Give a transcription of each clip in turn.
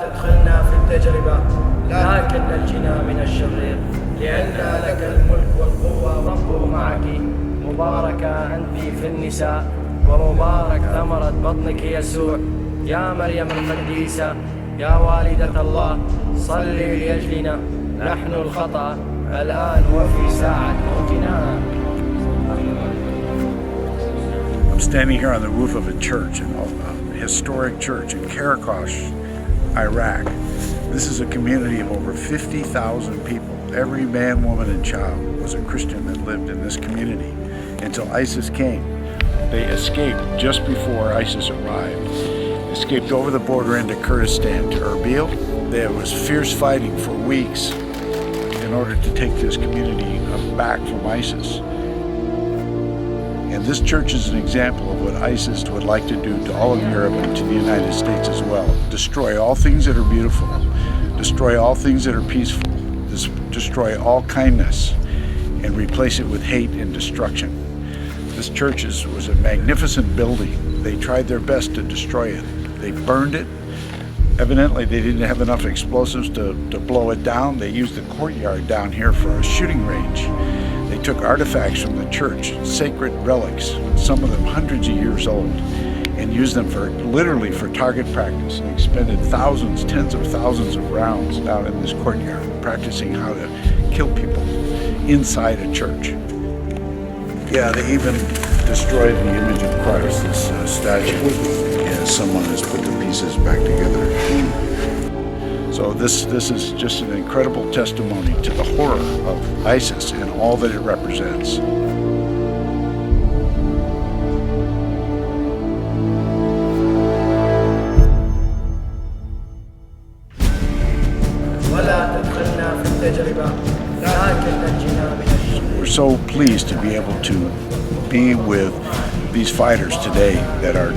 تدخلنا في التجربة لكن نجنا من الشرير لأن لك الملك والقوة والرب معك مباركة أنت في النساء ومبارك ثمرة بطنك يسوع يا مريم القديسة يا والدة الله صلي لأجلنا نحن الخطأ الآن وفي ساعة موتنا. I'm standing here on the roof of a church, a historic church in Qaraqosh, Iraq. This is a community of over 50,000 people. Every man, woman, and child was a Christian that lived in this community until ISIS came. They escaped just before ISIS arrived. Escaped over the border into Kurdistan to Erbil. There was fierce fighting for weeks in order to take this community back from ISIS. And this church is an example of what ISIS would like to do to all of Europe and to the United States as well. Destroy all things that are beautiful, destroy all things that are peaceful, destroy all kindness, and replace it with hate and destruction. This church was a magnificent building. They tried their best to destroy it. They burned it. Evidently, they didn't have enough explosives to blow it down. They used the courtyard down here for a shooting range. They took artifacts from the church, sacred relics, some of them hundreds of years old, and used them literally for target practice. They expended thousands, tens of thousands of rounds down in this courtyard, practicing how to kill people inside a church. Yeah, they even destroyed the image of Christ, this statue, as someone has put the pieces back together. So this is just an incredible testimony to the horror of ISIS and all that it represents. We're so pleased to be able to be with these fighters today that are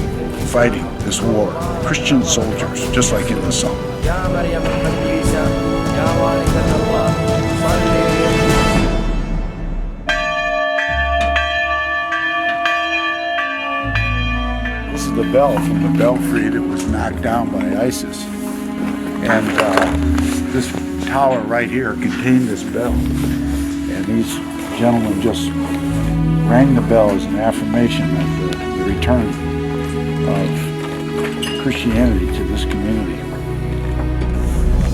fighting this war, Christian soldiers, just like in the song. This is the bell from the belfry that was knocked down by ISIS. And this tower right here contained this bell. And these gentlemen just rang the bell as an affirmation of the return of Christianity to this community.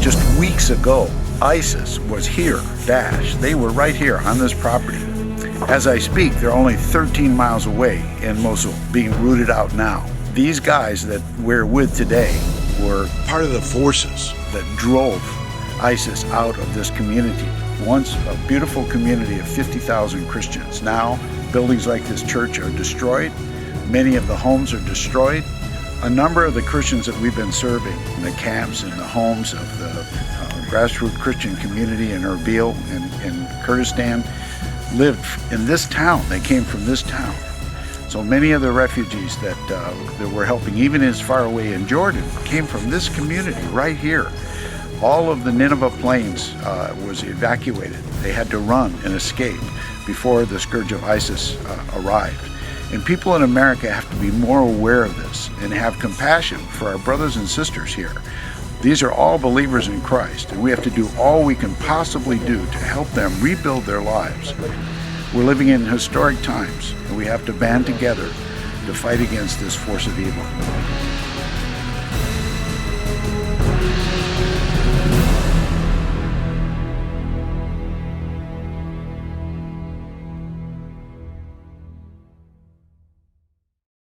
Just weeks ago, ISIS was here, Daesh. They were right here on this property. As I speak, they're only 13 miles away in Mosul, being rooted out now. These guys that we're with today were part of the forces that drove ISIS out of this community. Once a beautiful community of 50,000 Christians. Now, buildings like this church are destroyed. Many of the homes are destroyed. A number of the Christians that we've been serving in the camps and the homes of the grassroots Christian community in Erbil and in Kurdistan lived in this town. They came from this town. So many of the refugees that we're helping, even as far away in Jordan, came from this community right here. All of the Nineveh plains was evacuated. They had to run and escape before the scourge of ISIS arrived. And people in America have to be more aware of this and have compassion for our brothers and sisters here. These are all believers in Christ, and we have to do all we can possibly do to help them rebuild their lives. We're living in historic times, and we have to band together to fight against this force of evil.